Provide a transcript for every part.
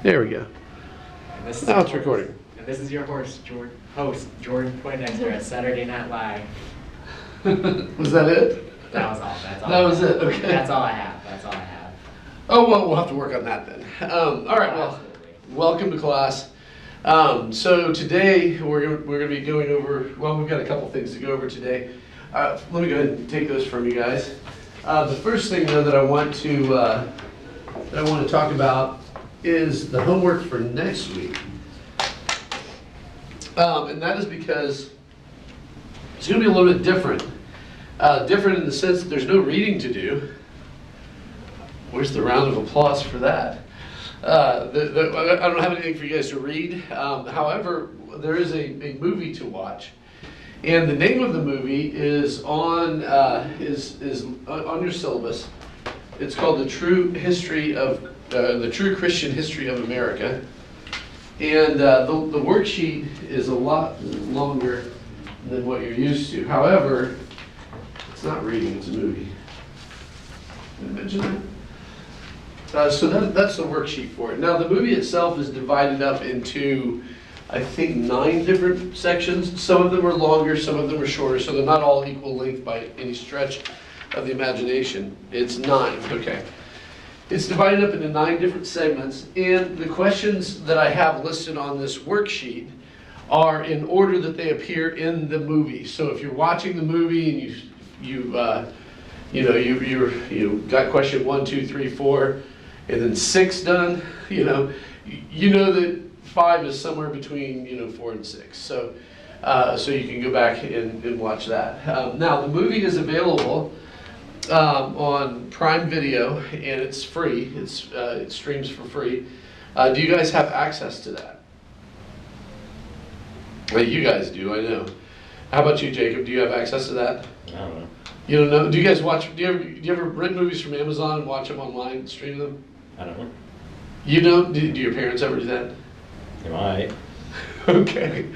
There we go. And this is Now your it's host- recording. And this is your host, Jordan Poindexter at Saturday Night Live. Was that it? That was all. That's all. That I was have. it, okay. That's all I have. That's all I have. Oh, well, we'll have to work on that then. All right, well, Absolutely. welcome to class. So today we're going to be going over, well, we've got a couple things to go over today. Let me go ahead and take those from you guys. The first thing though that I want to talk about is the homework for next week. And that is because it's going to be a little bit different. Different in the sense that there's no reading to do. Where's the round of applause for that? I don't have anything for you guys to read. However, there is a movie to watch. And the name of the movie is on your syllabus. It's called The True Christian History of America. And the worksheet is a lot longer than what you're used to. However, it's not reading, it's a movie. Did I mention that? So that's the worksheet for it. Now the movie itself is divided up into, I think, 9 different sections. Some of them are longer, some of them are shorter, so they're not all equal length by any stretch of the imagination. It's 9, okay. It's divided up into 9 different segments, and the questions that I have listed on this worksheet are in order that they appear in the movie. So if you're watching the movie and you got question 1, 2, 3, 4, and then 6 done, you know that 5 is somewhere between 4 and 6. So you can go back and watch that. Now the movie is available on Prime Video, and it's free. It streams for free. Do you guys have access to that? Well, you guys do, I know. How about you, Jacob? Do you have access to that? I don't know. You don't know? Do you guys watch? Do you ever rent movies from Amazon and watch them online and stream them? I don't know. You don't? Do your parents ever do that? They might. Okay.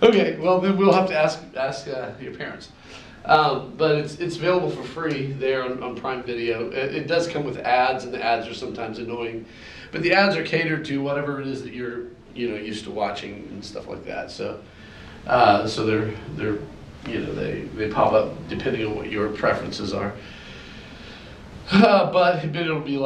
Okay. Well, then we'll have to ask your parents. But it's available for free there on Prime Video. It does come with ads, and the ads are sometimes annoying, but the ads are catered to whatever it is that you're used to watching and stuff like that. So they're they pop up depending on what your preferences are. But it'll be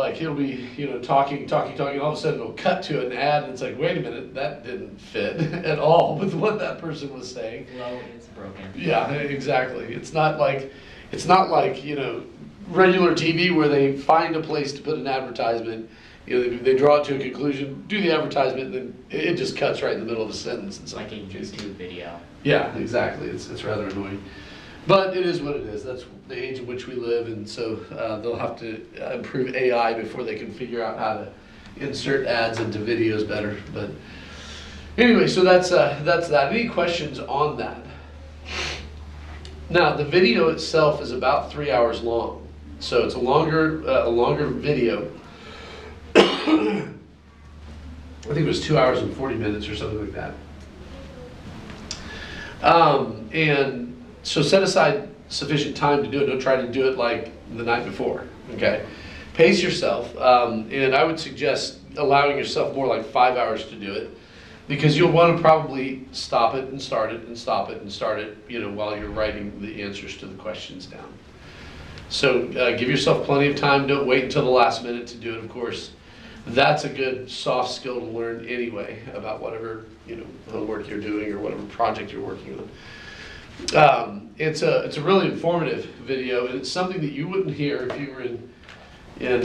talking, all of a sudden it'll cut to an ad, and it's like, wait a minute, that didn't fit at all with what that person was saying. Flow is broken. Yeah, exactly. It's not like regular TV where they find a place to put an advertisement. They draw it to a conclusion, do the advertisement, and then it just cuts right in the middle of a sentence. It's like a YouTube video. Yeah, exactly. It's rather annoying. But it is what it is. That's the age in which we live, and so they'll have to improve AI before they can figure out how to insert ads into videos better. But anyway, so that's that. Any questions on that? Now, the video itself is about 3 hours long, so it's a longer video. I think it was 2 hours and 40 minutes or something like that. And so set aside sufficient time to do it. Don't try to do it like the night before, okay? Pace yourself, and I would suggest allowing yourself more like 5 hours to do it, because you'll want to probably stop it and start it and stop it and start it, while you're writing the answers to the questions down. So give yourself plenty of time. Don't wait until the last minute to do it, of course. That's a good soft skill to learn anyway about whatever homework you're doing or whatever project you're working on. It's a really informative video, and it's something that you wouldn't hear if you were in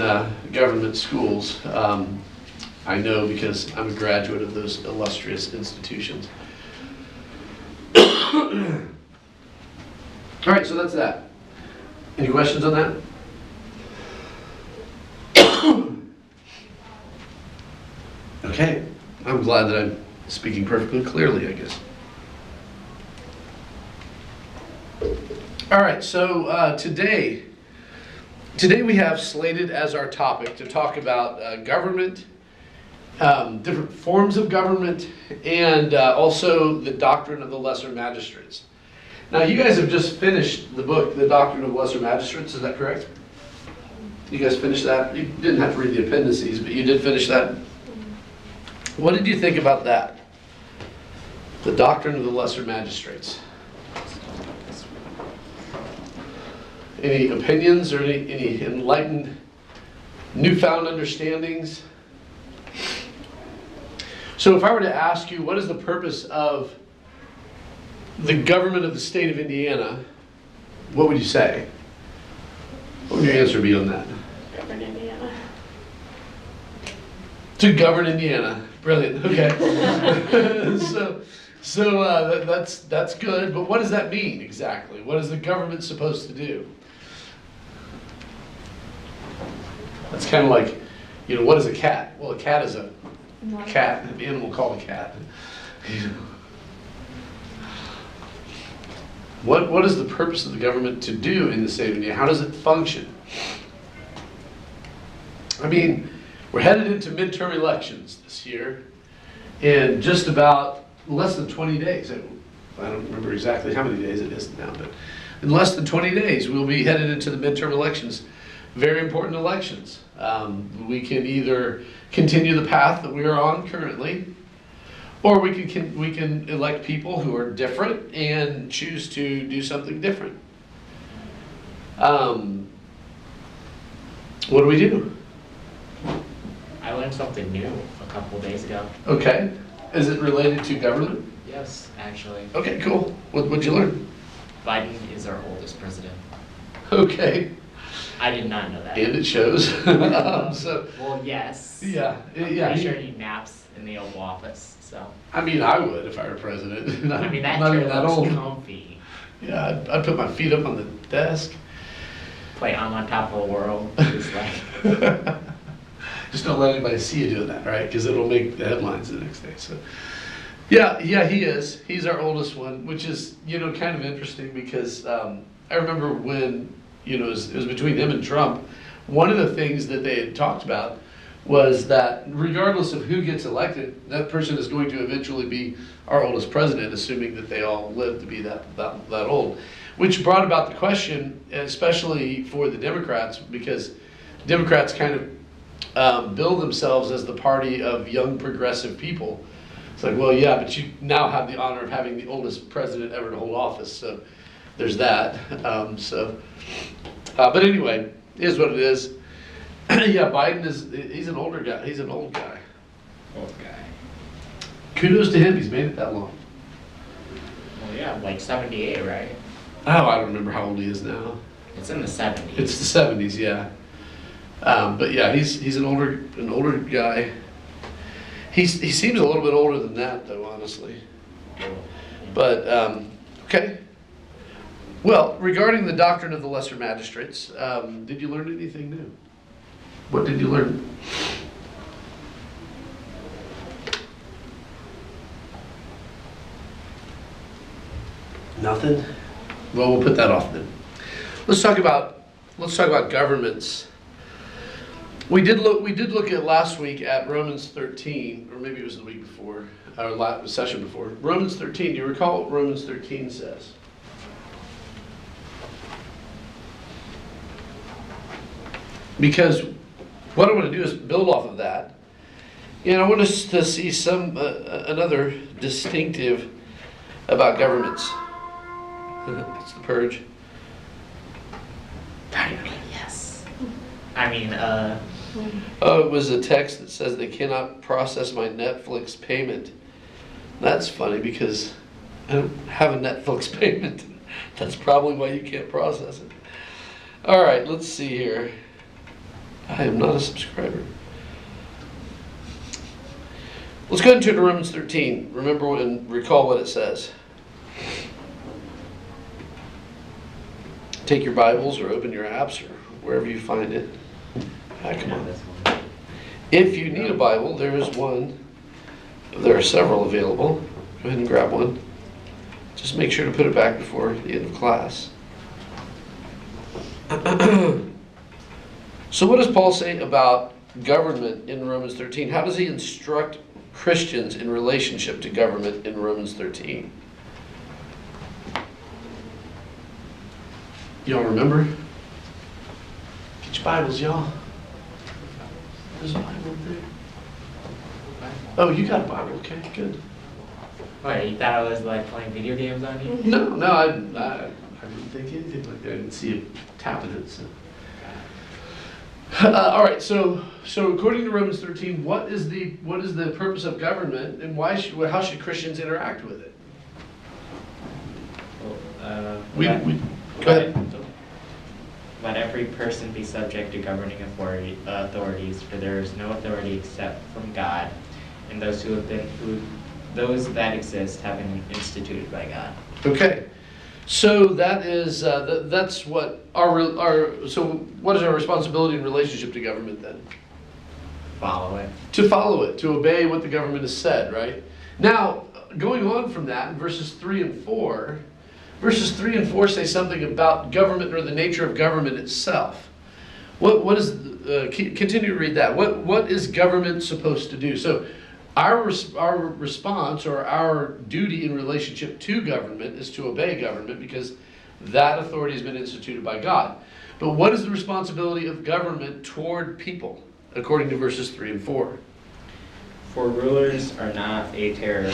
government schools. I know because I'm a graduate of those illustrious institutions. All right, so that's that. Any questions on that? Okay, I'm glad that I'm speaking perfectly clearly, I guess. All right, so today we have slated as our topic to talk about government, different forms of government, and also the doctrine of the lesser magistrates. Now, you guys have just finished the book, The Doctrine of Lesser Magistrates, is that correct? You guys finished that? You didn't have to read the appendices, but you did finish that? What did you think about that? The doctrine of the lesser magistrates. Any opinions or any enlightened, newfound understandings? So if I were to ask you, what is the purpose of the government of the state of Indiana, what would you say? What would your answer be on that? Govern Indiana. To govern Indiana. Brilliant. Okay. That's good. But what does that mean exactly? What is the government supposed to do? That's kind of like, what is a cat? Well, a cat is a cat, an animal called a cat. What is the purpose of the government to do in the state of Indiana? How does it function? I mean, we're headed into midterm elections this year, in just about less than 20 days. I don't remember exactly how many days it is now, but in less than 20 days, we'll be headed into the midterm elections. Very important elections. We can either continue the path that we are on currently, or we can elect people who are different and choose to do something different. What do we do? I learned something new a couple days ago. Okay. Is it related to government? Yes, actually. Okay, cool. What'd you learn? Biden is our oldest president. Okay. I did not know that. And it shows. Well, yes. Yeah. I'm Yeah. pretty sure he naps in the Oval Office, so. I mean, I would if I were president. I mean, that Not chair even that looks old. comfy. Yeah, I'd put my feet up on the desk. Play I'm on top of the world. Just like, Just don't let anybody see you doing that, right? Because it'll make the headlines the next day. So, yeah, he is. He's our oldest one, which is, kind of interesting because I remember when, it was between him and Trump. One of the things that they had talked about was that regardless of who gets elected, that person is going to eventually be our oldest president, assuming that they all live to be that old. Which brought about the question, especially for the Democrats, because Democrats kind of bill themselves as the party of young progressive people. It's like, well, yeah, but you now have the honor of having the oldest president ever to hold office, so there's that. But anyway, it is what it is. Yeah, Biden he's an older guy. He's an old guy. old guy. Kudos to him, he's made it that long. Well, yeah, like 78, right? Oh, I don't remember how old he is now. It's in the 70s. It's the 70s, yeah. But yeah, he's an older guy. He seems a little bit older than that, though, honestly. But okay. Well, regarding the doctrine of the lesser magistrates, did you learn anything new? What did you learn? Nothing. Well, we'll put that off then. Let's talk about governments. We did look at last week at Romans 13, or maybe it was the week before, or session before. Romans 13. Do you recall what Romans 13 says? Because what I want to do is build off of that, and I want us to see some another distinctive about governments. It's the purge. Finally, yes. I mean, Oh, it was a text that says they cannot process my Netflix payment. That's funny because I don't have a Netflix payment. That's probably why you can't process it. All right, let's see here. I am not a subscriber. Let's go into Romans 13. Remember and recall what it says. Take your Bibles or open your apps or wherever you find it. Ah, come on. this one. If you need a Bible, there is one. There are several available. Go ahead and grab one. Just make sure to put it back before the end of class. So what does Paul say about government in Romans 13? How does he instruct Christians in relationship to government in Romans 13? Y'all remember? Get your Bibles, y'all. There's a Bible up there. Oh, you got a Bible. Okay, good. What, you thought I was like playing video games on you? No, I didn't think anything like that. I didn't see you tapping it. So. All right, so according to Romans 13, what is the purpose of government, and how should Christians interact with it? We Go ahead. Let every person be subject to governing authorities, for there is no authority except from God, and those that exist have been instituted by God. Okay, so that's what what is our responsibility in relationship to government then? Follow it. To follow it, to obey what the government has said, right? Now, going on from that, in verses 3 and 4 say something about government or the nature of government itself. What is continue to read that. What is government supposed to do? So our response or our duty in relationship to government is to obey government because that authority has been instituted by God. But what is the responsibility of government toward people, according to verses 3 and 4? For rulers are not a terror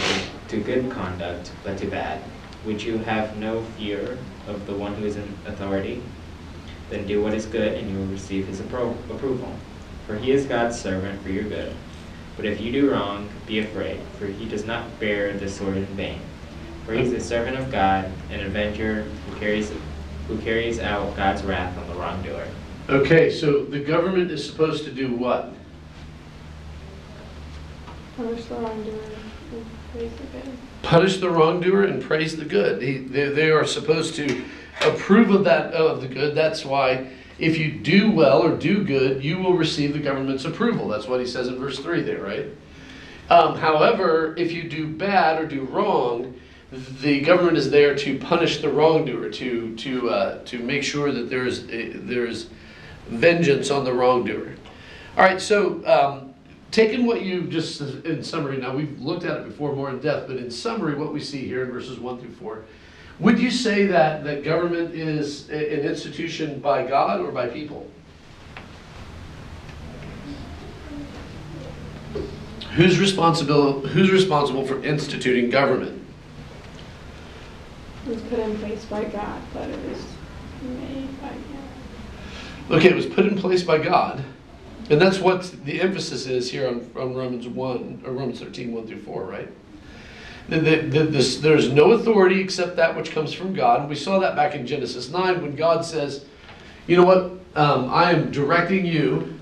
to good conduct, but to bad. Would you have no fear of the one who is in authority? Then do what is good, and you will receive his approval. For he is God's servant for your good. But if you do wrong, be afraid, for he does not bear the sword in vain. For he is a servant of God, an avenger who carries out God's wrath on the wrongdoer. Okay, so the government is supposed to do what? Punish the wrongdoer and praise the good. Punish the wrongdoer and praise the good. They are supposed to approve of the good. That's why if you do well or do good, you will receive the government's approval. That's what he says in verse 3 there, right? However, if you do bad or do wrong, the government is there to punish the wrongdoer, to make sure that there's vengeance on the wrongdoer. All right, so taking what you just, in summary, now we've looked at it before more in depth, but in summary, what we see here in verses 1 through 4, would you say that government is an institution by God or by people? Who's responsible for instituting government? It was put in place by God, but it was made by God. Okay, it was put in place by God. And that's what the emphasis is here on Romans 1, or Romans 13, 1 through 4, right? There's no authority except that which comes from God. And we saw that back in Genesis 9 when God says, you know what, I am directing you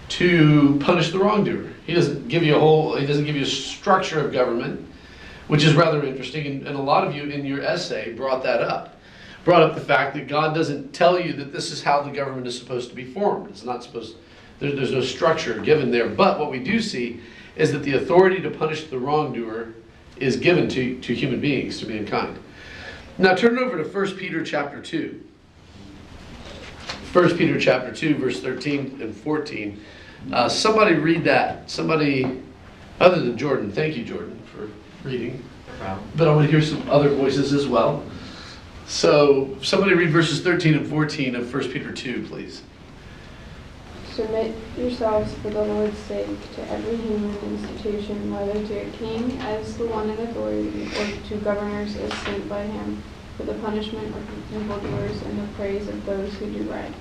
to punish the wrongdoer. He doesn't give you a structure of government, which is rather interesting. And a lot of you in your essay brought up the fact that God doesn't tell you that this is how the government is supposed to be formed. It's not supposed there's no structure given there. But what we do see is that the authority to punish the wrongdoer is given to human beings, to mankind. Now turn over to 1 Peter chapter 2. 1 Peter chapter 2, verse 13 and 14. Somebody read that. Somebody other than Jordan. Thank you, Jordan, for reading. No problem. But I want to hear some other voices as well. So somebody read verses 13 and 14 of 1 Peter 2, please. Submit yourselves for the Lord's sake to every human institution, whether to a king as the one in authority, or to governors as sent by him, for the punishment of evildoers and the praise of those who do right.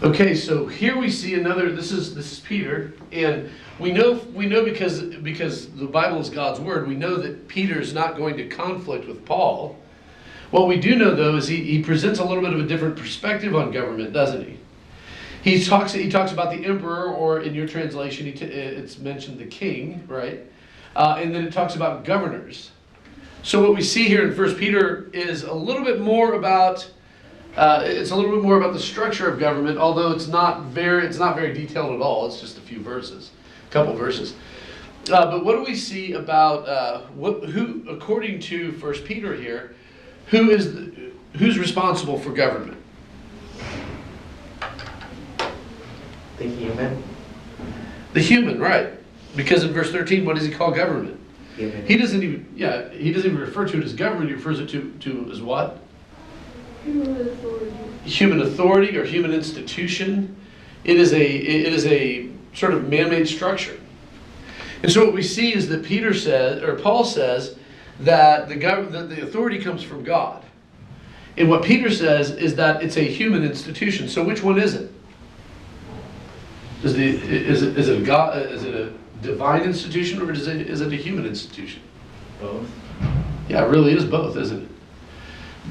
Okay, so here we see another. This is Peter, and we know because the Bible is God's word. We know that Peter is not going to conflict with Paul. What we do know, though, is he presents a little bit of a different perspective on government, doesn't he? He talks about the emperor, or in your translation, it's mentioned the king, right? And then it talks about governors. So what we see here in 1 Peter is a little bit more about the structure of government, although it's not very detailed at all. It's just a couple verses. But what do we see about who, according to 1 Peter here, who's responsible for government? The human. The human, right? Because in verse 13, what does he call government? Human. He doesn't even refer to it as government. He refers it to as what? Human authority. Human authority or human institution. It is a sort of man-made structure. And so what we see is that Peter says, or Paul says, that the authority comes from God. And what Peter says is that it's a human institution. So which one is it? Is it a divine institution, or is it a human institution? Both. Yeah, it really is both, isn't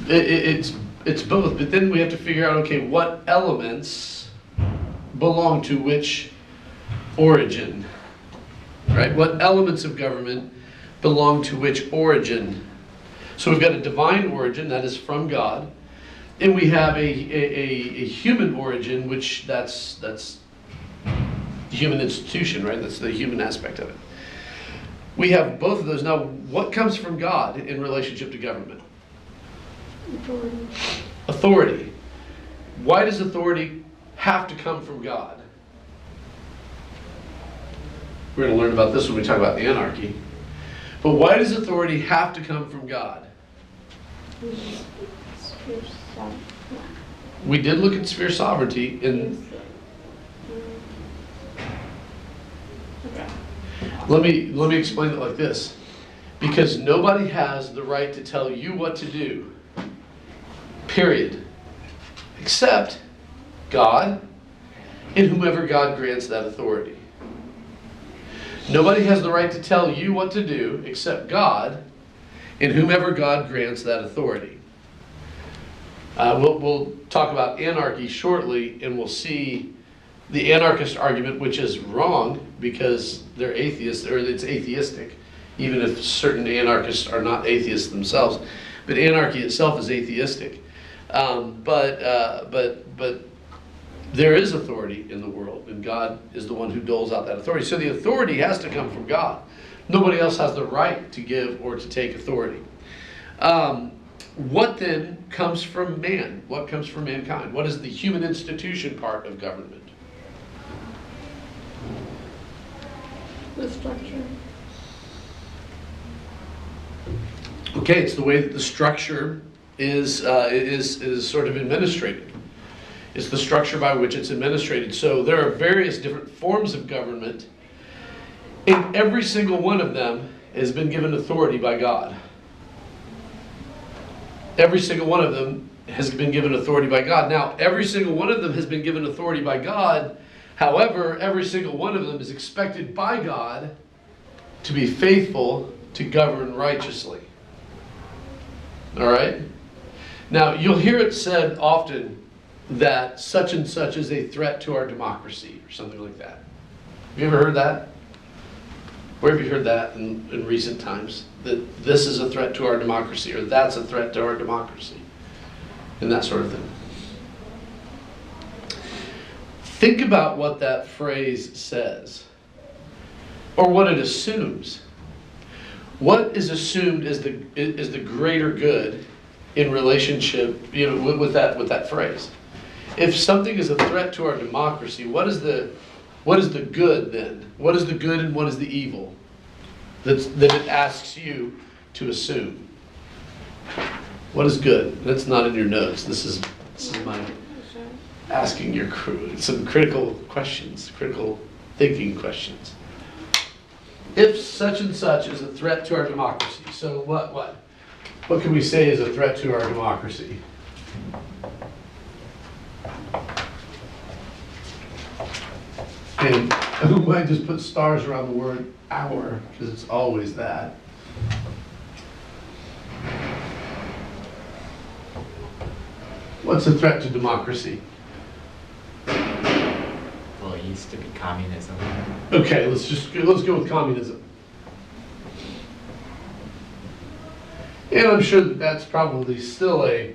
it? It's both, but then we have to figure out, okay, what elements belong to which origin, right? What elements of government belong to which origin? So we've got a divine origin that is from God, and we have a human origin, which that's the human institution, right? That's the human aspect of it. We have both of those. Now, what comes from God in relationship to government? Authority. Authority. Why does authority have to come from God? We're going to learn about this when we talk about anarchy. But why does authority have to come from God? Sphere sovereignty. We did look at sphere sovereignty in. Okay. Let me explain it like this. Because nobody has the right to tell you what to do. Period. Except God and whomever God grants that authority. Nobody has the right to tell you what to do except God and whomever God grants that authority. We'll talk about anarchy shortly, and we'll see the anarchist argument, which is wrong because they're atheists, or it's atheistic, even if certain anarchists are not atheists themselves. But anarchy itself is atheistic. But there is authority in the world, and God is the one who doles out that authority. So the authority has to come from God. Nobody else has the right to give or to take authority. What then comes from man? What comes from mankind? What is the human institution part of government? The structure. Okay, it's the way that the structure is sort of administrated. It's the structure by which it's administrated. So there are various different forms of government, and every single one of them has been given authority by God. Every single one of them has been given authority by God. Now, every single one of them has been given authority by God. However, every single one of them is expected by God to be faithful to govern righteously. All right? Now, you'll hear it said often that such and such is a threat to our democracy, or something like that. Have you ever heard that? Where have you heard that in recent times? That this is a threat to our democracy, or that's a threat to our democracy, and that sort of thing. Think about what that phrase says, or what it assumes. What is assumed is the greater good in relationship, with that phrase. If something is a threat to our democracy, what is the good then? What is the good and what is the evil that it asks you to assume? What is good? That's not in your notes. This is my asking your crew some critical questions, critical thinking questions. If such and such is a threat to our democracy, so what can we say is a threat to our democracy? And who might just put stars around the word our, because it's always that. What's a threat to democracy? Well, it used to be communism. Okay, let's go with communism. And I'm sure that's probably still a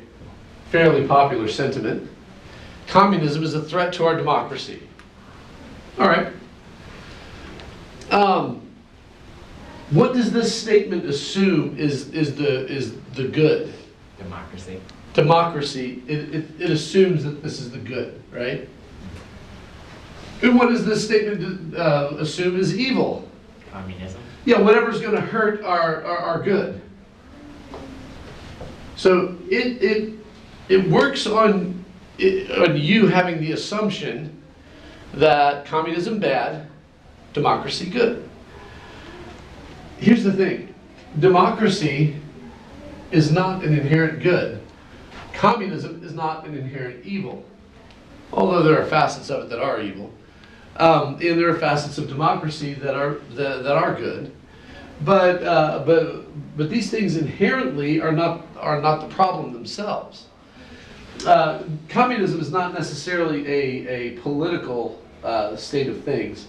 fairly popular sentiment. Communism is a threat to our democracy. All right. What does this statement assume is the good? Democracy. Democracy. It assumes that this is the good, right? And what does this statement assume is evil? Communism. Yeah, whatever's going to hurt our good. So it works on you having the assumption that communism bad, democracy good. here's the thing. Democracy is not an inherent good. Communism is not an inherent evil. Although there are facets of it that are evil. And there are facets of democracy that are good. But these things inherently are not the problem themselves. Communism is not necessarily a political state of things.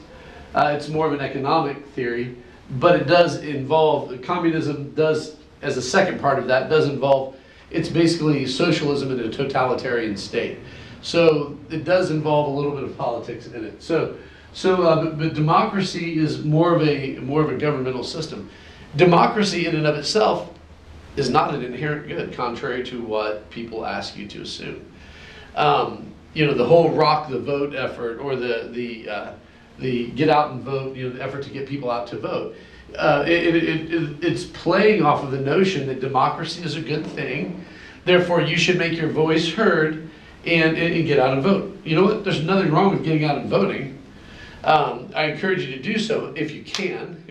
It's more of an economic theory, but it does involve, communism does, as a second part of that, does involve, it's basically socialism in a totalitarian state. So it does involve a little bit of politics in it. But democracy is more of a governmental system. Democracy in and of itself is not an inherent good, contrary to what people ask you to assume. The whole rock the vote effort, or the get out and vote, the effort to get people out to vote. It's playing off of the notion that democracy is a good thing. Therefore, you should make your voice heard and get out and vote. You know what? There's nothing wrong with getting out and voting. I encourage you to do so if you can.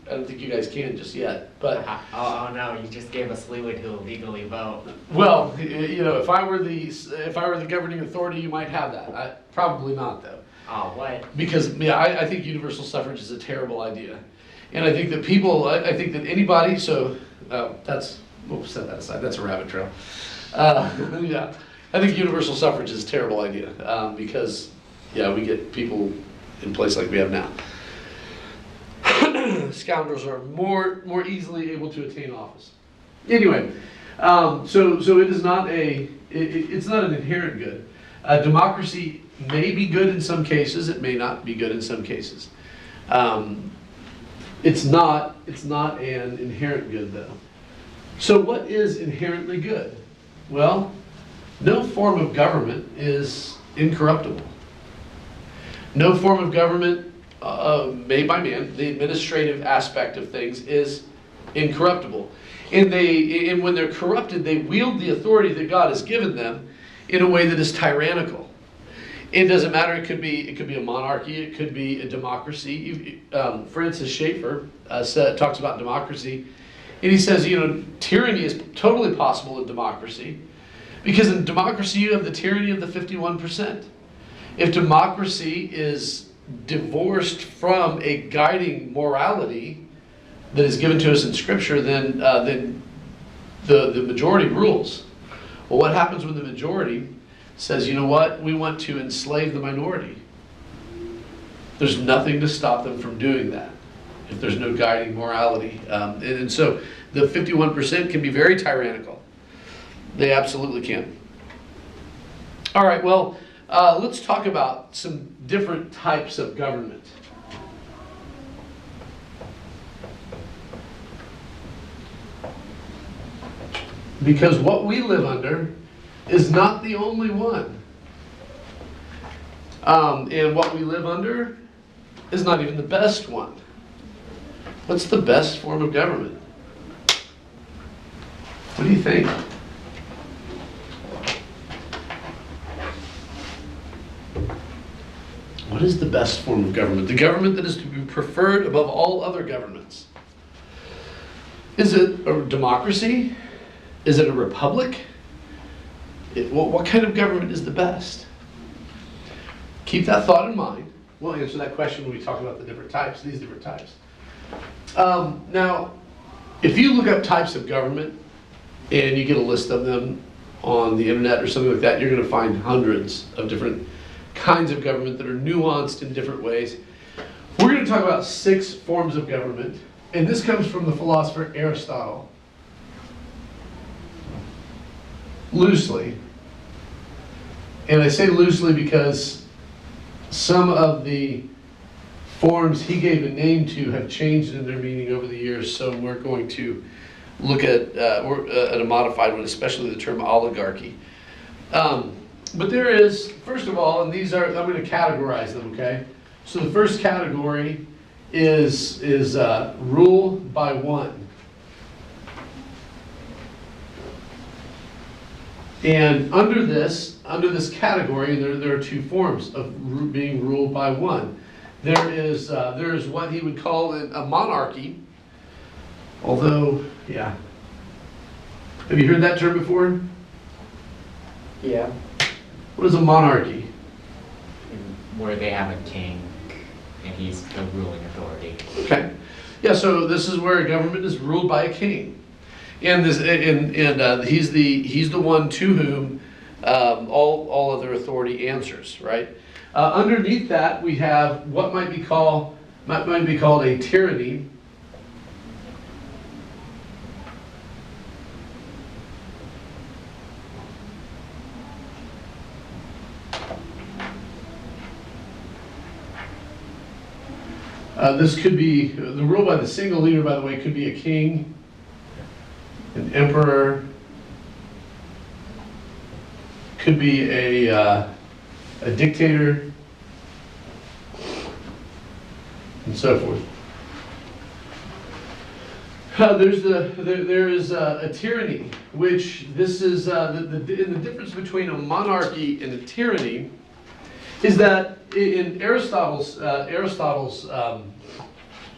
I don't think you guys can just yet, but Oh no, you just gave us leeway to legally vote. well, if I were the governing authority, you might have that. Probably not though, Oh, what? because I think universal suffrage is a terrible idea, and I think that I think that anybody. So we'll set that aside. That's a rabbit trail. Yeah, I think universal suffrage is a terrible idea because we get people in place like we have now. Scoundrels are more easily able to attain office. Anyway, so it is not it's not an inherent good. Democracy may be good in some cases. It may not be good in some cases. It's not an inherent good though. So what is inherently good? Well, no form of government is incorruptible. No form of government made by man, the administrative aspect of things, is incorruptible. And when they're corrupted, they wield the authority that God has given them in a way that is tyrannical. It doesn't matter. It could be a monarchy. It could be a democracy. Francis Schaeffer talks about democracy, and he says, tyranny is totally possible in democracy, because in democracy you have the tyranny of the 51%. If democracy is divorced from a guiding morality that is given to us in Scripture, then the majority rules. Well, what happens when the majority says, you know what, we want to enslave the minority? There's nothing to stop them from doing that if there's no guiding morality. And so the 51% can be very tyrannical. They absolutely can. All right, well, let's talk about some different types of government. Because what we live under is not the only one. And what we live under is not even the best one. What's the best form of government? What do you think? What is the best form of government? The government that is to be preferred above all other governments. Is it a democracy? Is it a republic? What kind of government is the best? Keep that thought in mind. We'll answer that question when we talk about the different types, these different types. Now, if you look up types of government and you get a list of them on the internet or something like that, you're going to find hundreds of different kinds of government that are nuanced in different ways. We're going to talk about 6 forms of government, and this comes from the philosopher Aristotle. Loosely. And I say loosely because some of the forms he gave a name to have changed in their meaning over the years, so we're going to look at a modified one, especially the term oligarchy. But there is, first of all, and these are, I'm going to categorize them, okay? So the first category is rule by one. And under this category, there are 2 forms of being ruled by one. There is what he would call a monarchy, Although, yeah. Have you heard that term before? Yeah. What is a monarchy? Where they have a king and he's the ruling authority. Okay. Yeah, so this is where a government is ruled by a king. And he's the one to whom all other authority answers, right? Underneath that, we have what might be called a tyranny. This could be, the rule by the single leader, by the way, could be a king, an emperor, could be a dictator, and so forth. There is a tyranny, which this is the difference between a monarchy and a tyranny is that in Aristotle's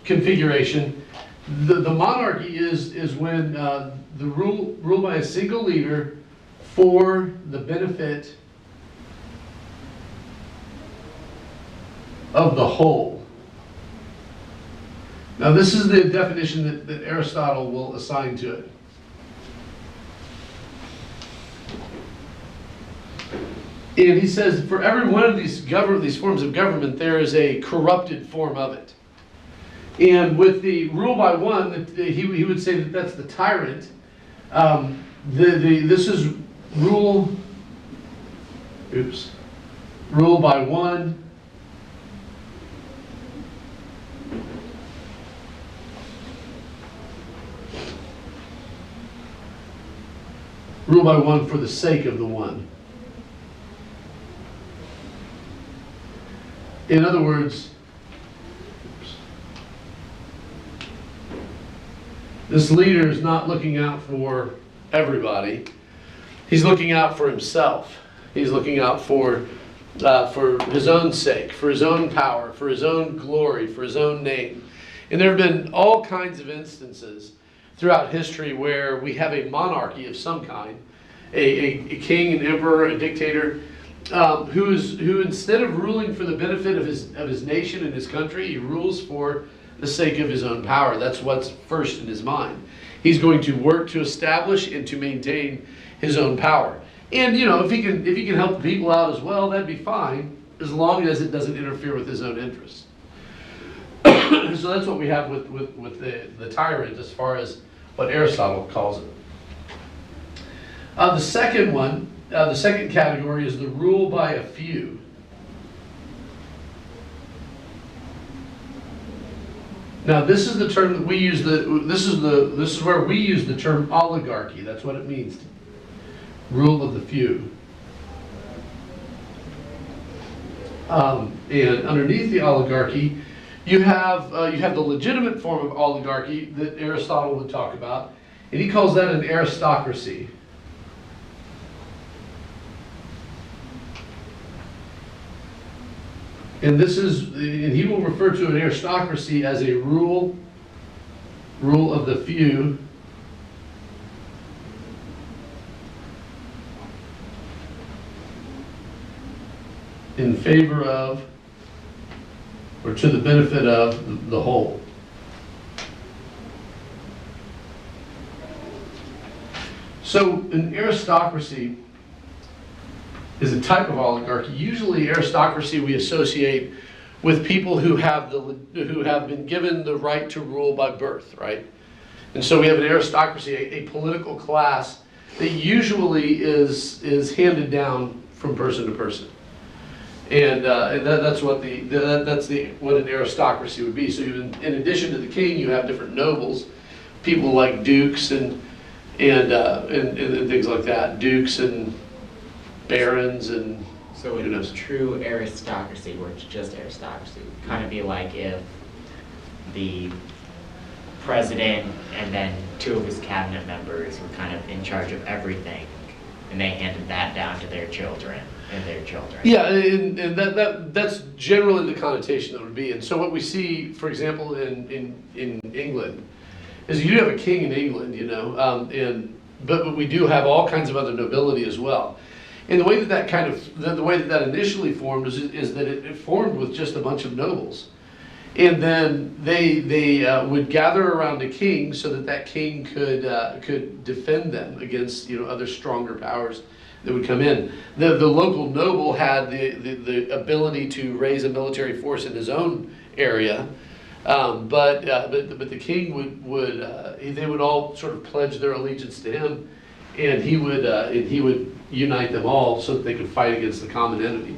configuration, the monarchy is when the rule by a single leader for the benefit of the whole. Now this is the definition that Aristotle will assign to it. And he says for every one of these forms of government, there is a corrupted form of it. And with the rule by one, he would say that that's the tyrant. This is rule by one. Rule by one for the sake of the one. In other words, this leader is not looking out for everybody. He's looking out for himself. He's looking out for his own sake, for his own power, for his own glory, for his own name. And there have been all kinds of instances throughout history where we have a monarchy of some kind, a king, an emperor, a dictator, who instead of ruling for the benefit of his nation and his country, he rules for the sake of his own power. That's what's first in his mind. He's going to work to establish and to maintain his own power. And if he can help the people out as well, that'd be fine, as long as it doesn't interfere with his own interests. So that's what we have with the tyrant as far as what Aristotle calls it. The second category is the rule by a few. Now this is the term that we use. This is where we use the term oligarchy. That's what it means. Rule of the few. And underneath the oligarchy, you have the legitimate form of oligarchy that Aristotle would talk about, and he calls that an aristocracy. And he will refer to an aristocracy as a rule of the few, in favor of, or to the benefit of, the whole. So an aristocracy is a type of oligarchy. Usually aristocracy we associate with people who have been given the right to rule by birth, right? And so we have an aristocracy, a political class that usually is handed down from person to person. And that's what what an aristocracy would be. So in addition to the king, you have different nobles, people like dukes and things like that, dukes and barons and so who knows. True aristocracy, where it's just aristocracy, would kind of be like if the president and then two of his cabinet members were kind of in charge of everything, and they handed that down to their children and their children. Yeah, and that's generally the connotation that would be. And so what we see, for example, in England, is you do have a king in England, you know, but we do have all kinds of other nobility as well. And the way that the way that initially formed is that it formed with just a bunch of nobles. And then they would gather around a king so that king could defend them against, you know, other stronger powers that would come in. The local noble had the ability to raise a military force in his own area, but the king they would all sort of pledge their allegiance to him, and he would unite them all so that they could fight against the common enemy.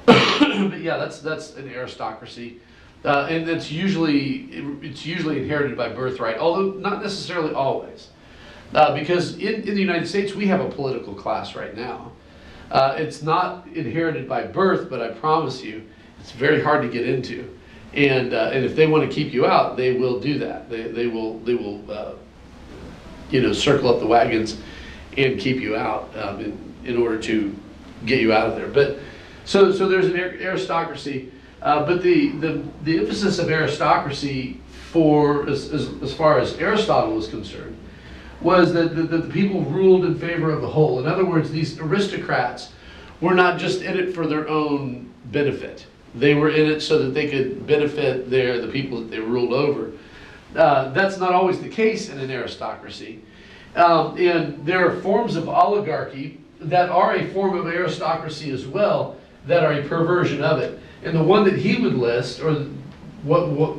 But yeah, that's an aristocracy. And it's usually inherited by birthright, although not necessarily always. Because in the United States, we have a political class right now. It's not inherited by birth, but I promise you, it's very hard to get into. And if they want to keep you out, they will do that. They will you know, circle up the wagons and keep you out in order to get you out of there. But so there's an aristocracy. But the emphasis of aristocracy as far as Aristotle was concerned was that the people ruled in favor of the whole. In other words, these aristocrats were not just in it for their own benefit. They were in it so that they could benefit the people that they ruled over. That's not always the case in an aristocracy. And there are forms of oligarchy that are a form of aristocracy as well, that are a perversion of it. And the one that he would list, or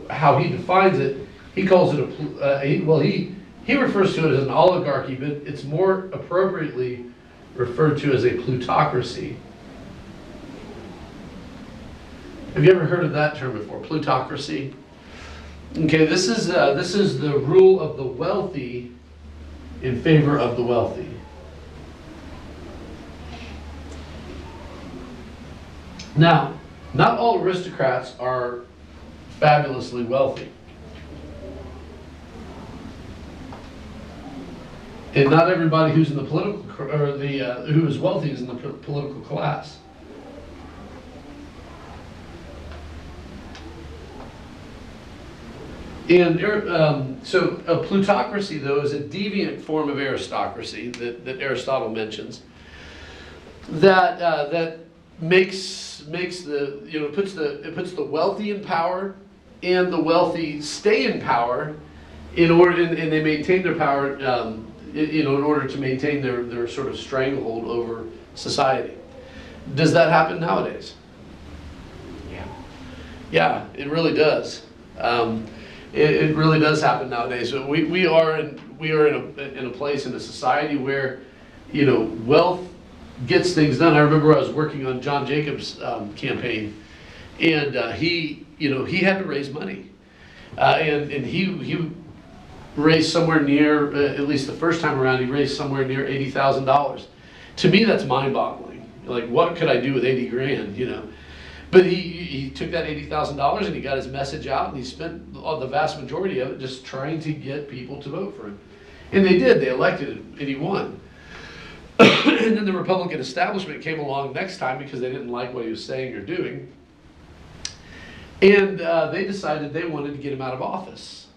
how he defines it, he calls it he refers to it as an oligarchy, but it's more appropriately referred to as a plutocracy. Have you ever heard of that term before, plutocracy? Okay, this is the rule of the wealthy in favor of the wealthy. Now, not all aristocrats are fabulously wealthy. And not everybody who's in the political, who is wealthy is in the political class. And so a plutocracy, though, is a deviant form of aristocracy that Aristotle mentions. That makes the, you know, puts the wealthy in power, and the wealthy stay in power in order, and they maintain their power, you know, in order to maintain their sort of stranglehold over society. Does that happen nowadays? Yeah, it really does. It really does happen nowadays. So we are in a place in a society where, you know, wealth gets things done. I remember I was working on John Jacobs' campaign, and he had to raise money, and he raised somewhere near, at least the first time around, he raised somewhere near $80,000. To me, that's mind-boggling. Like, what could I do with 80 grand? You know. But he took that $80,000 and he got his message out, and he spent the vast majority of it just trying to get people to vote for him. And they did. They elected him, and he won. And then the Republican establishment came along next time because they didn't like what he was saying or doing. And they decided they wanted to get him out of office.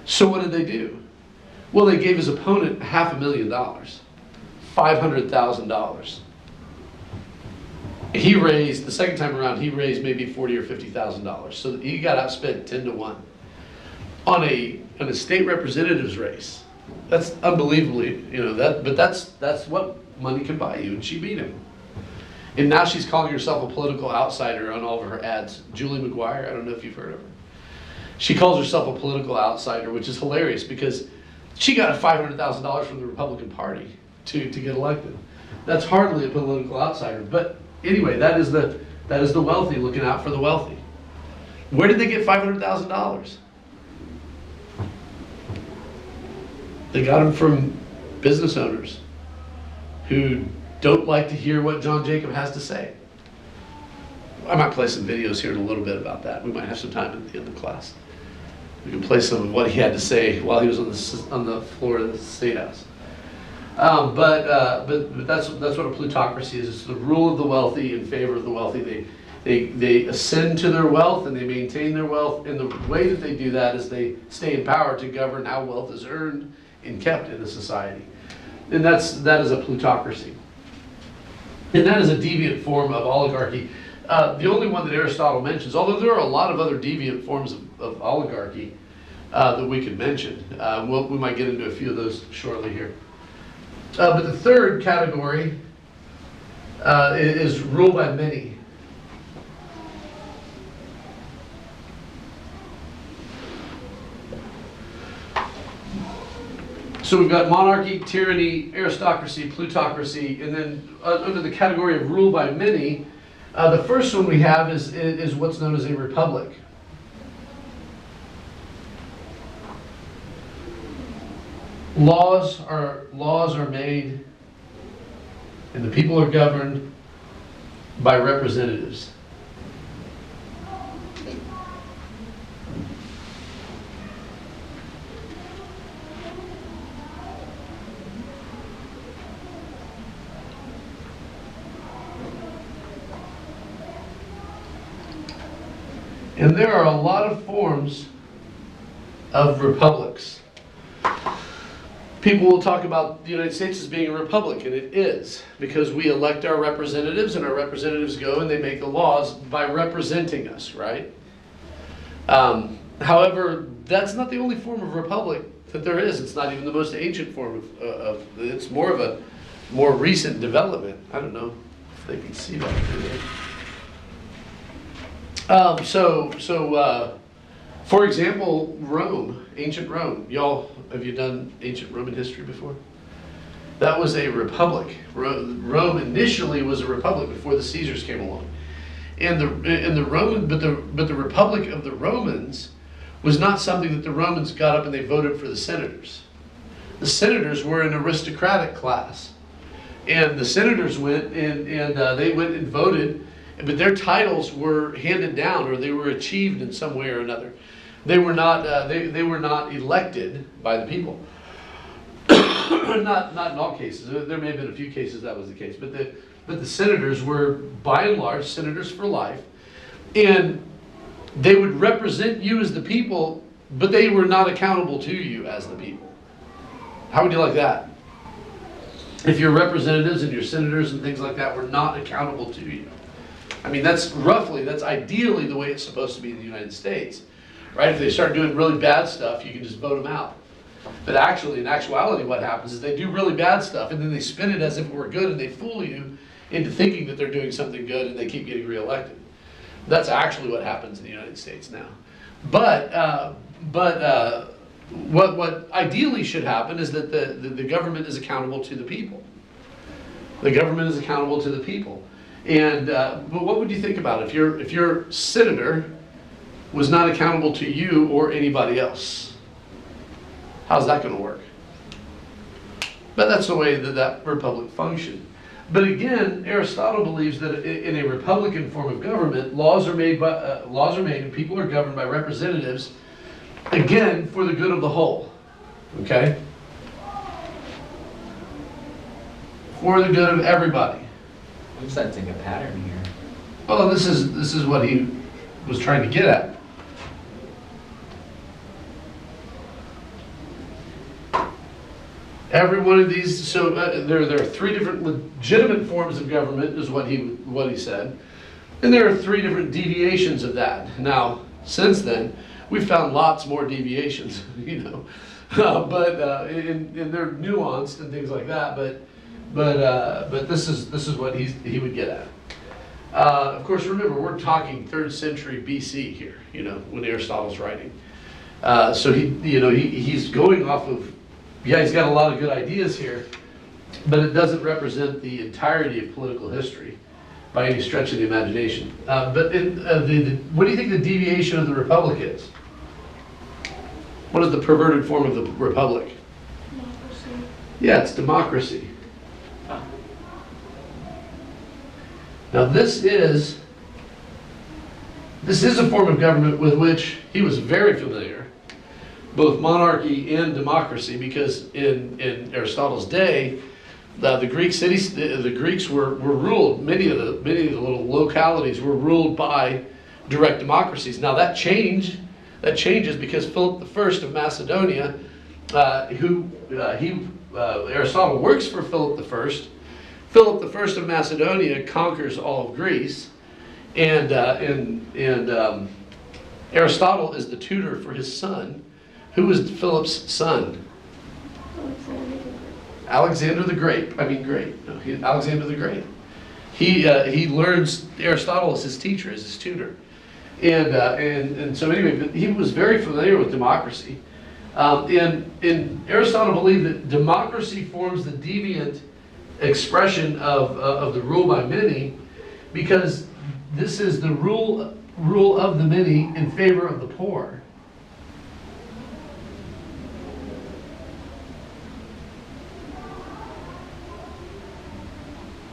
So what did they do? Well, they gave his opponent $500,000, $500,000. He raised, the second time around, he raised maybe $40,000 or $50,000. So he got outspent 10-1 on a state representative's race. That's unbelievably, you know, but that's what money can buy you, and she beat him. And now she's calling herself a political outsider on all of her ads. Julie McGuire, I don't know if you've heard of her. She calls herself a political outsider, which is hilarious because she got $500,000 from the Republican Party to get elected. That's hardly a political outsider, but anyway, that is the wealthy looking out for the wealthy. Where did they get $500,000? They got them from business owners who don't like to hear what John Jacob has to say. I might play some videos here in a little bit about that. We might have some time at the end of the class. We can play some of what he had to say while he was on the floor of the State House. But that's what a plutocracy is. It's the rule of the wealthy in favor of the wealthy. They ascend to their wealth and they maintain their wealth. And the way that they do that is they stay in power to govern how wealth is earned and kept in a society. And that is a plutocracy. And that is a deviant form of oligarchy. The only one that Aristotle mentions, although there are a lot of other deviant forms of oligarchy that we could mention. We might get into a few of those shortly here. But the third category is rule by many. So we've got monarchy, tyranny, aristocracy, plutocracy, and then under the category of rule by many, the first one we have is what's known as a republic. Laws are made, and the people are governed by representatives. And there are a lot of forms of republics. People will talk about the United States as being a republic, and it is, because we elect our representatives, and our representatives go and they make the laws by representing us, right? However, that's not the only form of republic that there is. It's not even the most ancient form of it's more of a more recent development. I don't know if they can see that through there. For example, Rome, ancient Rome. Y'all, have you done ancient Roman history before? That was a republic. Rome initially was a republic before the Caesars came along, and the Republic of the Romans was not something that the Romans got up and they voted for the senators. The senators were an aristocratic class, and the senators went and they went and voted. But their titles were handed down, or they were achieved in some way or another. They were not. They were not elected by the people. not in all cases. There may have been a few cases that was the case. But the senators were, by and large, senators for life, and they would represent you as the people, but they were not accountable to you as the people. How would you like that? If your representatives and your senators and things like that were not accountable to you. I mean, that's ideally the way it's supposed to be in the United States, right? If they start doing really bad stuff, you can just vote them out. But actually, in actuality, what happens is they do really bad stuff, and then they spin it as if it were good, and they fool you into thinking that they're doing something good, and they keep getting reelected. That's actually what happens in the United States now. But what ideally should happen is that the government is accountable to the people. The government is accountable to the people. And but what would you think about if your senator was not accountable to you or anybody else? How's that going to work? But that's the way that republic functioned. But again, Aristotle believes that in a republican form of government, laws are made and people are governed by representatives, again, for the good of the whole. Okay? For the good of everybody. I'm sensing a pattern here. Well, this is what he was trying to get at. Every one of these, so there are three different legitimate forms of government, is what he said, and there are three different deviations of that. Now, since then, we've found lots more deviations, you know, and they're nuanced and things like that. But this is what he would get at. Of course, remember, we're talking 3rd century BC here, you know, when Aristotle's writing. So he's going off of, he's got a lot of good ideas here, but it doesn't represent the entirety of political history by any stretch of the imagination. But what do you think the deviation of the republic is? What is the perverted form of the republic? Democracy. Yeah, it's democracy. Now this is a form of government with which he was very familiar, both monarchy and democracy, because in Aristotle's day, The Greek cities, the Greeks were ruled. Many of the little localities were ruled by direct democracies. Now that changes because Philip I of Macedonia, Aristotle works for Philip I. Philip I of Macedonia conquers all of Greece, and Aristotle is the tutor for his son. Who was Philip's son? Alexander the Great. Alexander the Great. He learns Aristotle as his teacher, as his tutor, and so anyway, but he was very familiar with democracy. And Aristotle believed that democracy forms the deviant expression of the rule by many, because this is the rule of the many in favor of the poor.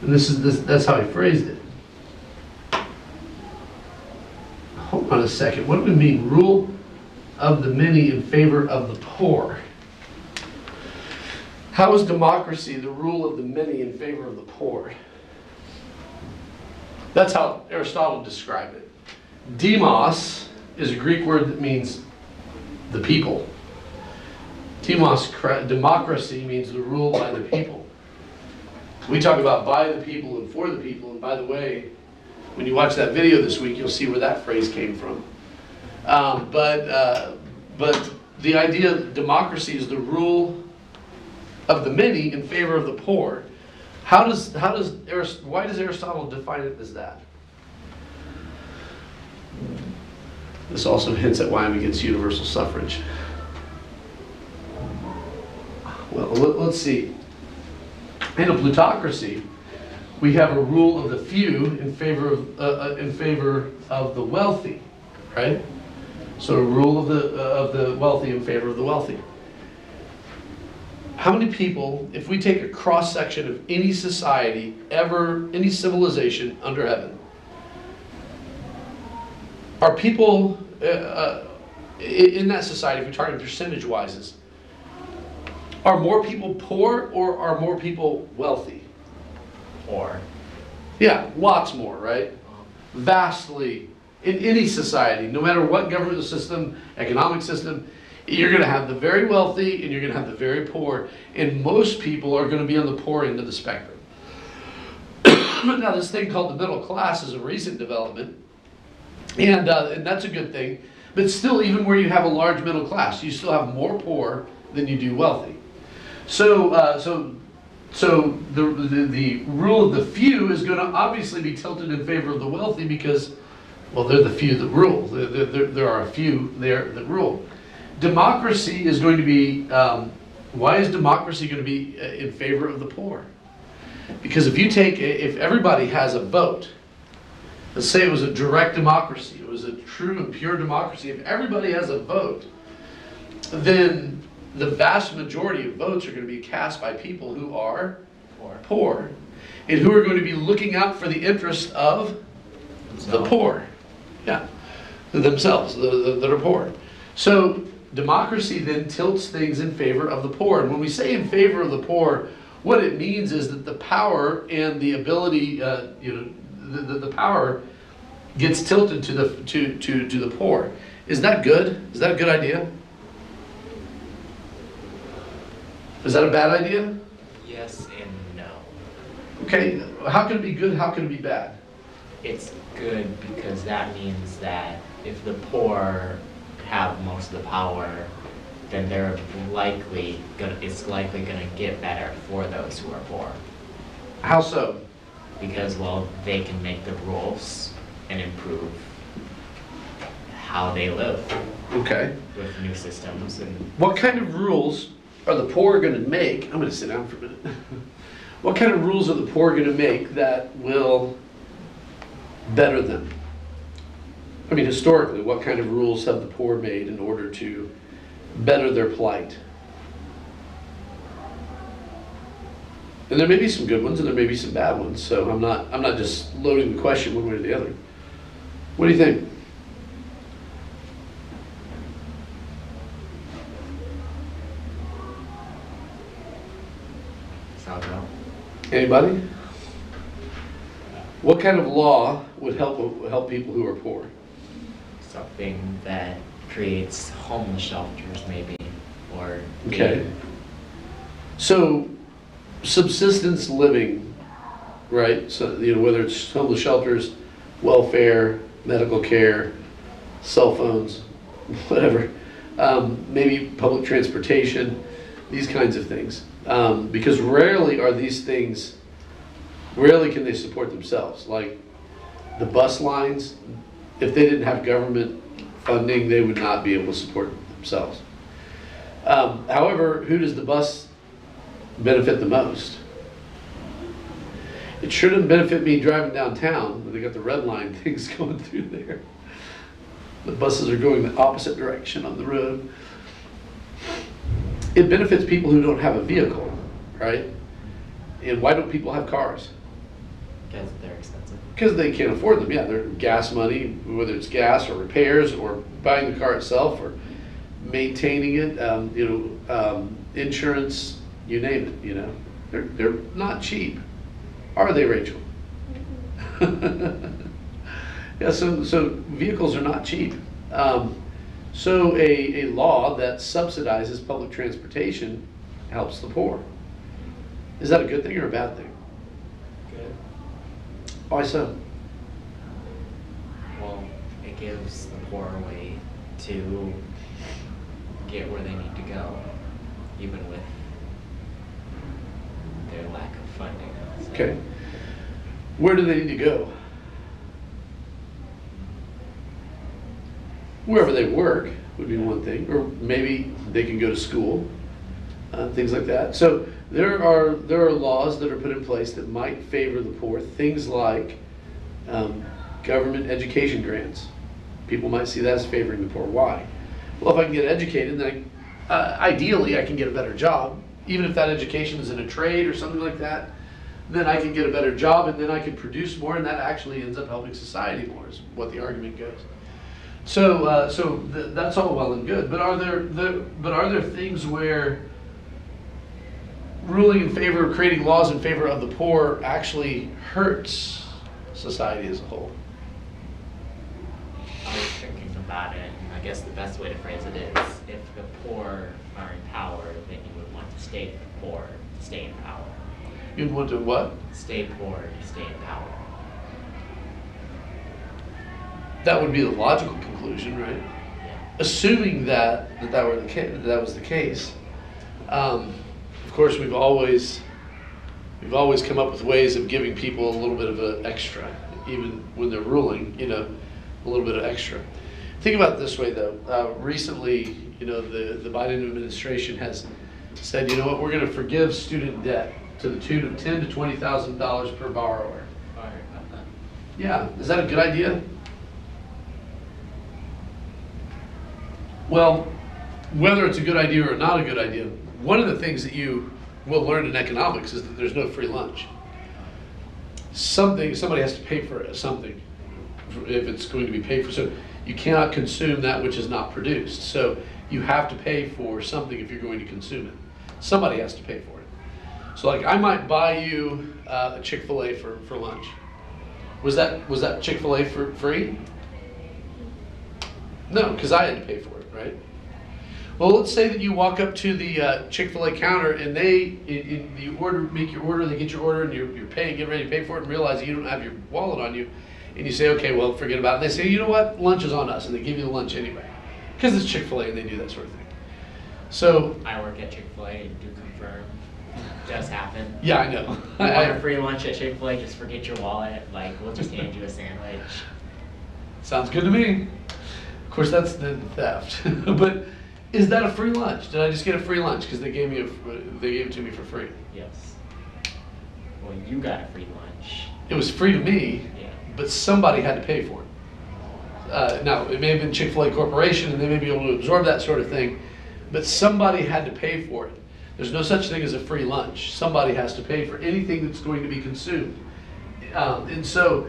And that's how he phrased it. Hold on a second. What do we mean, rule of the many in favor of the poor? How is democracy the rule of the many in favor of the poor? That's how Aristotle described it. Demos is a Greek word that means the people. Democracy means the rule by the people. We talk about by the people and for the people, and by the way, when you watch that video this week, you'll see where that phrase came from. But the idea that democracy is the rule of the many in favor of the poor. Why does Aristotle define it as that? This also hints at why I'm against universal suffrage. Well, let's see. In a plutocracy, we have a rule of the few in favor of the wealthy, right? So a rule of the wealthy in favor of the wealthy. How many people, if we take a cross section of any society ever, any civilization under heaven, are people in that society, if we're talking percentage wise, are more people poor or are more people wealthy? Poor. Yeah, lots more, right? Vastly. In any society, no matter what government system, economic system, you're going to have the very wealthy and you're going to have the very poor. And most people are going to be on the poor end of the spectrum. Now, this thing called the middle class is a recent development. And that's a good thing. But still, even where you have a large middle class, you still have more poor than you do wealthy. So the rule of the few is going to obviously be tilted in favor of the wealthy because, well, they're the few that rule. There are a few there that rule. Democracy is going to be, why is democracy going to be in favor of the poor? Because if everybody has a vote, let's say it was a direct democracy, it was a true and pure democracy, if everybody has a vote, then the vast majority of votes are going to be cast by people who are poor and who are going to be looking out for the interest of the poor. Yeah, themselves, that are poor. So democracy then tilts things in favor of the poor. And when we say in favor of the poor, what it means is that the power and the ability, the power gets tilted to the poor. Is that good? Is that a good idea? Is that a bad idea? Yes and no. Okay, how can it be good? How can it be bad? It's good because that means that if the poor have most of the power, then it's likely gonna get better for those who are poor. How so? Because, well, they can make the rules and improve how they live Okay. with new systems and What kind of rules are the poor going to make? I'm going to sit down for a minute. What kind of rules are the poor going to make that will better them? I mean, historically, what kind of rules have the poor made in order to better their plight? And there may be some good ones and there may be some bad ones, so I'm not just loading the question one way or the other. What do you think? sound out. Anybody? What kind of law would help people who are poor? Something that creates homeless shelters, maybe, or Okay. So, subsistence living, right? So, whether it's homeless shelters, welfare, medical care, cell phones, whatever, maybe public transportation, these kinds of things. Because rarely can they support themselves. Like the bus lines, if they didn't have government funding, they would not be able to support themselves. However, who does the bus benefit the most? It shouldn't benefit me driving downtown, but they got the red line things going through there. The buses are going the opposite direction on the road. It benefits people who don't have a vehicle, right? And why don't people have cars? because they're expensive. Because they can't afford them, yeah. They're gas money, whether it's gas or repairs or buying the car itself or maintaining it, insurance, you name it, They're not cheap. Are they, Rachel? Yeah, so vehicles are not cheap. So a law that subsidizes public transportation helps the poor. Is that a good thing or a bad thing? Good. Why so? Well, it gives the poor a way to get where they need to go, even with their lack of funding. So. Okay. Where do they need to go? Wherever they work would be one thing, or maybe they can go to school, things like that. So there are laws that are put in place that might favor the poor. Things like government education grants. People might see that as favoring the poor. Why? Well, if I can get educated, then ideally I can get a better job. Even if that education is in a trade or something like that, then I can get a better job, and then I can produce more, and that actually ends up helping society more, is what the argument goes. So, that's all well and good. But are there things where ruling in favor of creating laws in favor of the poor actually hurts society as a whole? I was thinking about it, and I guess the best way to phrase it is, if the poor are in power, then you would want to stay poor to stay in power. You'd want to what? Stay poor to stay in power. That would be the logical conclusion, right? Yeah. Assuming that was the case. Of course, we've always come up with ways of giving people a little bit of an extra, even when they're ruling, a little bit of extra. Think about it this way, though. Recently, the Biden administration has said, you know what, we're going to forgive student debt to the tune of $10,000 to $20,000 per borrower. All right, about that. Yeah, is that a good idea? Well, whether it's a good idea or not a good idea, one of the things that you will learn in economics is that there's no free lunch. Somebody has to pay for something if it's going to be paid for. So you cannot consume that which is not produced. So you have to pay for something if you're going to consume it. Somebody has to pay for it. So like I might buy you a Chick-fil-A for lunch. Was that Chick-fil-A for free? No, because I had to pay for it, right? Well, let's say that you walk up to the Chick-fil-A counter and you make your order, they get your order, and you're paying, get ready to pay for it, and realize you don't have your wallet on you, and you say, okay, well, forget about it. And they say, you know what, lunch is on us, and they give you the lunch anyway, because it's Chick-fil-A and they do that sort of thing. So I work at Chick-fil-A and do confirm. Does happen. yeah, I know. You want a free lunch at Chick-fil-A, just forget your wallet. Like, we'll just hand you a sandwich. Sounds good to me. Of course, that's the theft. But is that a free lunch? Did I just get a free lunch because they gave it to me for free? Yes. Well, you got a free lunch. It was free to me, Yeah. but somebody had to pay for it. Now, it may have been Chick-fil-A Corporation, and they may be able to absorb that sort of thing, but somebody had to pay for it. There's no such thing as a free lunch. Somebody has to pay for anything that's going to be consumed. And so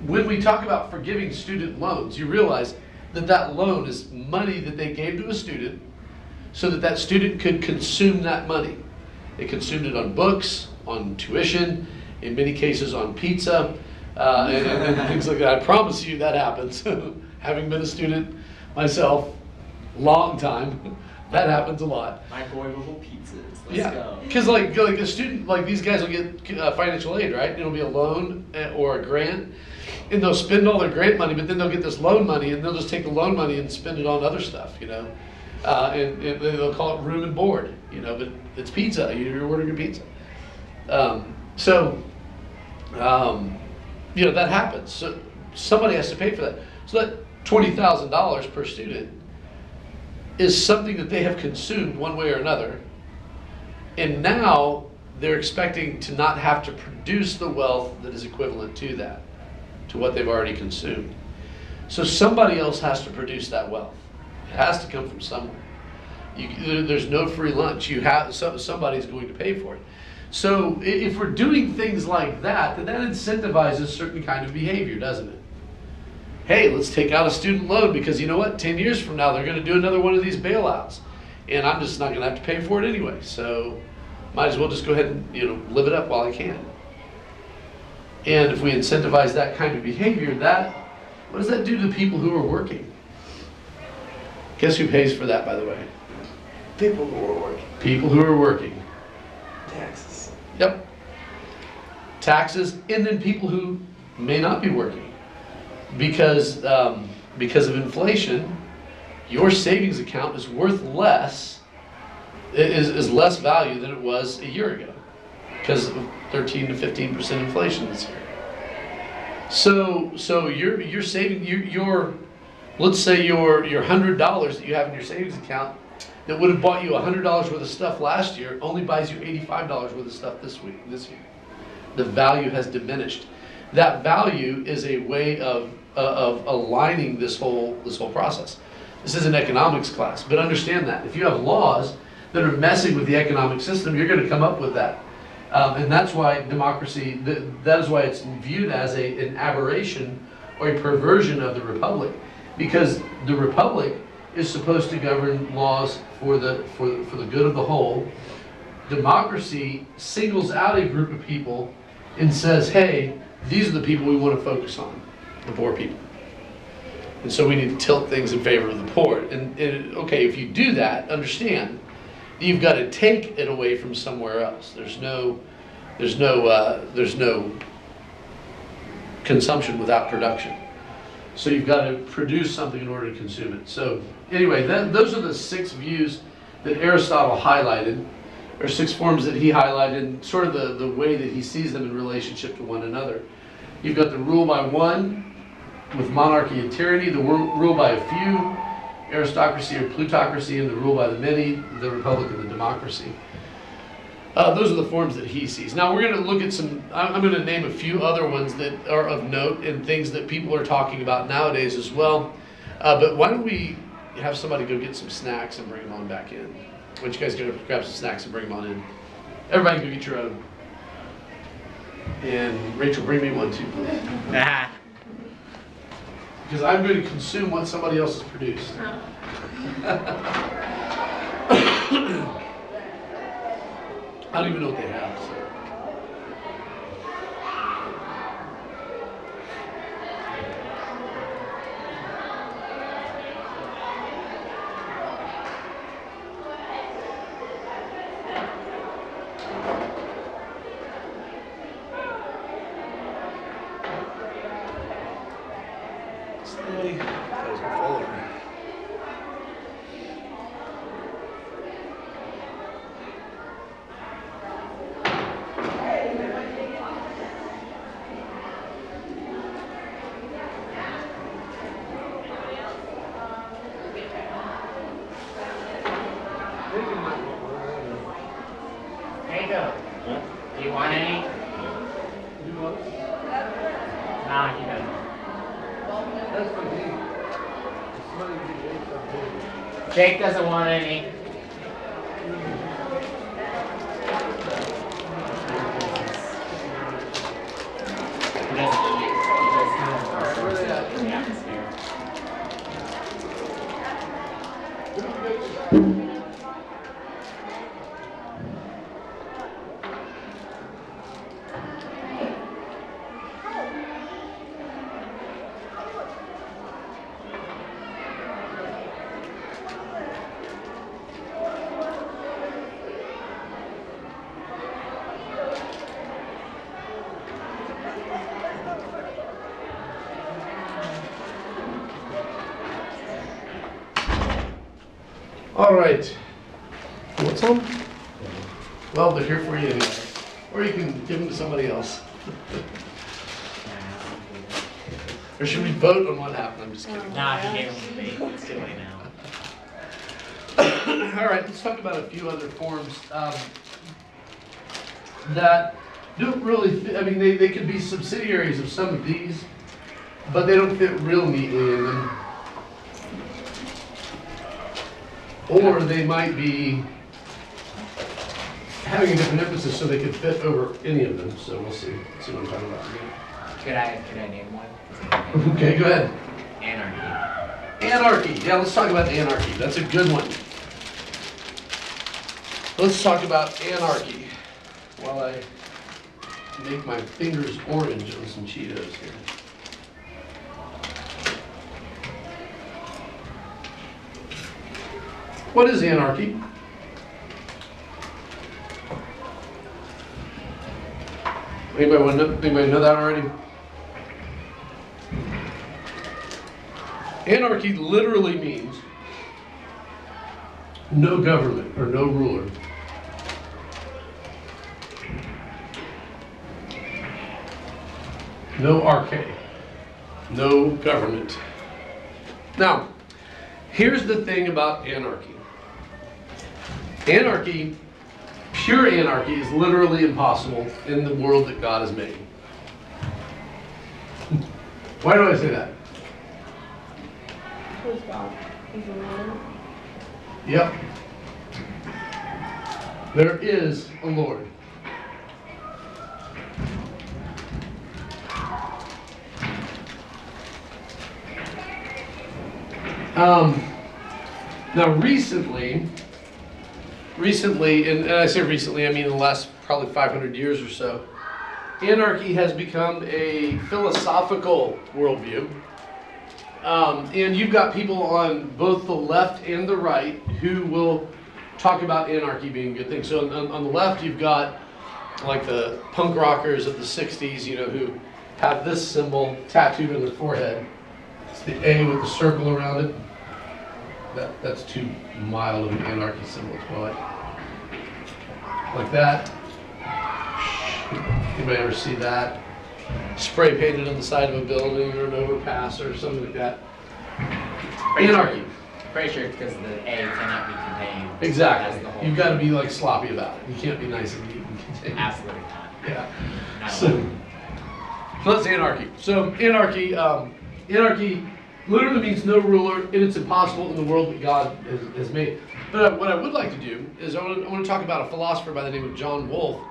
when we talk about forgiving student loans, you realize that loan is money that they gave to a student so that student could consume that money. They consumed it on books, on tuition, in many cases on pizza, and things like that. I promise you that happens. Having been a student myself, long time, that happens a lot. Microwavable pizzas. Let's Yeah, go. because like a student, like these guys will get financial aid, right? It'll be a loan or a grant, and they'll spend all their grant money, but then they'll get this loan money, and they'll just take the loan money and spend it on other stuff, you know? And they'll call it room and board, you know, but it's pizza. You're ordering a pizza. You know, that happens. So somebody has to pay for that. So that $20,000 per student is something that they have consumed one way or another. And now they're expecting to not have to produce the wealth that is equivalent to that, to what they've already consumed. So somebody else has to produce that wealth. It has to come from somewhere. There's no free lunch. Somebody's going to pay for it. So if we're doing things like that, then that incentivizes certain kind of behavior, doesn't it? Hey, let's take out a student loan because you know what? 10 years from now, they're going to do another one of these bailouts. And I'm just not going to have to pay for it anyway. So might as well just go ahead and, you know, live it up while I can. And if we incentivize that kind of behavior, what does that do to people who are working? Guess who pays for that, by the way? People who are working. People who are working. Taxes. Yep. Taxes, and then people who may not be working. Because of inflation, your savings account is worth less, is less value than it was a year ago. Because of 13 to 15% inflation this year. So you're saving your let's say your $100 that you have in your savings account that would have bought you $100 worth of stuff last year only buys you $85 worth of stuff this year. The value has diminished. That value is a way of aligning this whole process. This is an economics class, but understand that if you have laws that are messing with the economic system, you're going to come up with that. And that's why democracy, that is why it's viewed as an aberration or a perversion of the republic. Because the republic is supposed to govern laws for the good of the whole. Democracy singles out a group of people and says, hey, these are the people we want to focus on, the poor people. And so we need to tilt things in favor of the poor. And okay, if you do that, understand, you've got to take it away from somewhere else. There's no consumption without production. So you've got to produce something in order to consume it. So anyway, those are the 6 views that Aristotle highlighted, or 6 forms that he highlighted, and sort of the way that he sees them in relationship to one another. You've got the rule by one with monarchy and tyranny, the rule by a few, aristocracy or plutocracy, and the rule by the many, the republic and the democracy. Those are the forms that he sees. Now we're going to look at I'm going to name a few other ones that are of note and things that people are talking about nowadays as well. But why don't we have somebody go get some snacks and bring them on back in? Why don't you guys go grab some snacks and bring them on in? Everybody go get your own. And Rachel, bring me one too, please. Because I'm going to consume what somebody else has produced. I don't even know what they have. So. Steady. That was my folder. Jacob, do you want any? Nah, he doesn't. Jake doesn't want any. He doesn't eat. He just kind of absorbs it in the atmosphere. All right. What's on? Well, they're here for you anyway. Or you can give them to somebody else. Or should we vote on what happened? I'm just kidding. Nah, he gave him the bait. It's too late now. All right, let's talk about a few other forms that don't really fit. I mean, they could be subsidiaries of some of these, but they don't fit real neatly in them. Or they might be having a different emphasis so they could fit over any of them. So we'll see. See what I'm talking about. Could I name one? Okay, go ahead. Anarchy. Anarchy. Yeah, let's talk about anarchy. That's a good one. Let's talk about anarchy while I make my fingers orange on some Cheetos here. What is anarchy? Anybody know that already? Anarchy literally means no government or no ruler. No arche. No government. Now, here's the thing about anarchy. Anarchy, pure anarchy, is literally impossible in the world that God has made. Why do I say that? Because God is the Lord. Yep. There is a Lord. Now recently, and I say recently, I mean in the last probably 500 years or so, anarchy has become a philosophical worldview. And you've got people on both the left and the right who will talk about anarchy being a good thing. So on the left, you've got like the punk rockers of the 60s, you know, who have this symbol tattooed on their forehead. It's the A with the circle around it. That's too mild of an anarchy symbol. It's more like that. Anybody ever see that? Spray painted on the side of a building or an overpass or something like that. Anarchy. Pretty sure it's because the A cannot be contained. Exactly. That's the whole You've got to be like sloppy about it. You can't be nice and neat and contained. Absolutely not. Yeah. Not So allowed. that's anarchy. So anarchy literally means no ruler, and it's impossible in the world that God has made. But what I would like to do is I want to talk about a philosopher by the name of John Wolfe,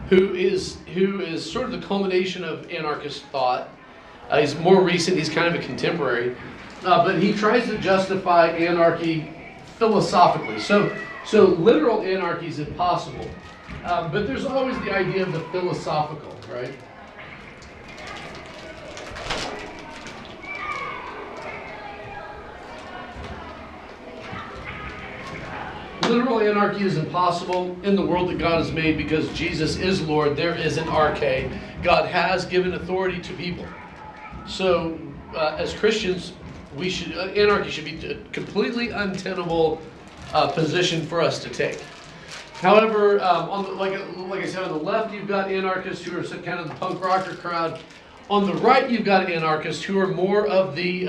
who is sort of the culmination of anarchist thought. He's more recent. He's kind of a contemporary, but he tries to justify anarchy philosophically. So literal anarchy is impossible, but there's always the idea of the philosophical, right? Literal anarchy is impossible in the world that God has made because Jesus is Lord. There is an arche. God has given authority to people. So, as Christians, anarchy should be a completely untenable position for us to take. However, like I said, on the left you've got anarchists who are kind of the punk rocker crowd. On the right you've got anarchists who are more of the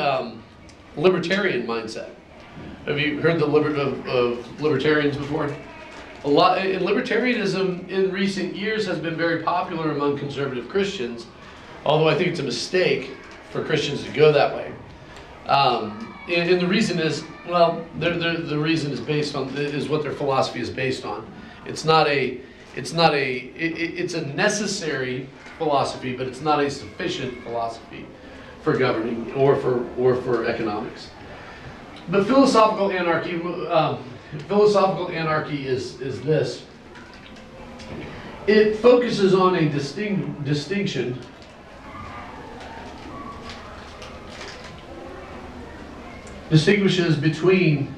libertarian mindset. Have you heard of libertarians before? A lot in libertarianism in recent years has been very popular among conservative Christians, although I think it's a mistake for Christians to go that way. And the reason is, well, the reason is based on is what their philosophy is based on. It's a necessary philosophy, but it's not a sufficient philosophy for governing or for economics. But philosophical anarchy is this. It focuses on a distinction distinguishes between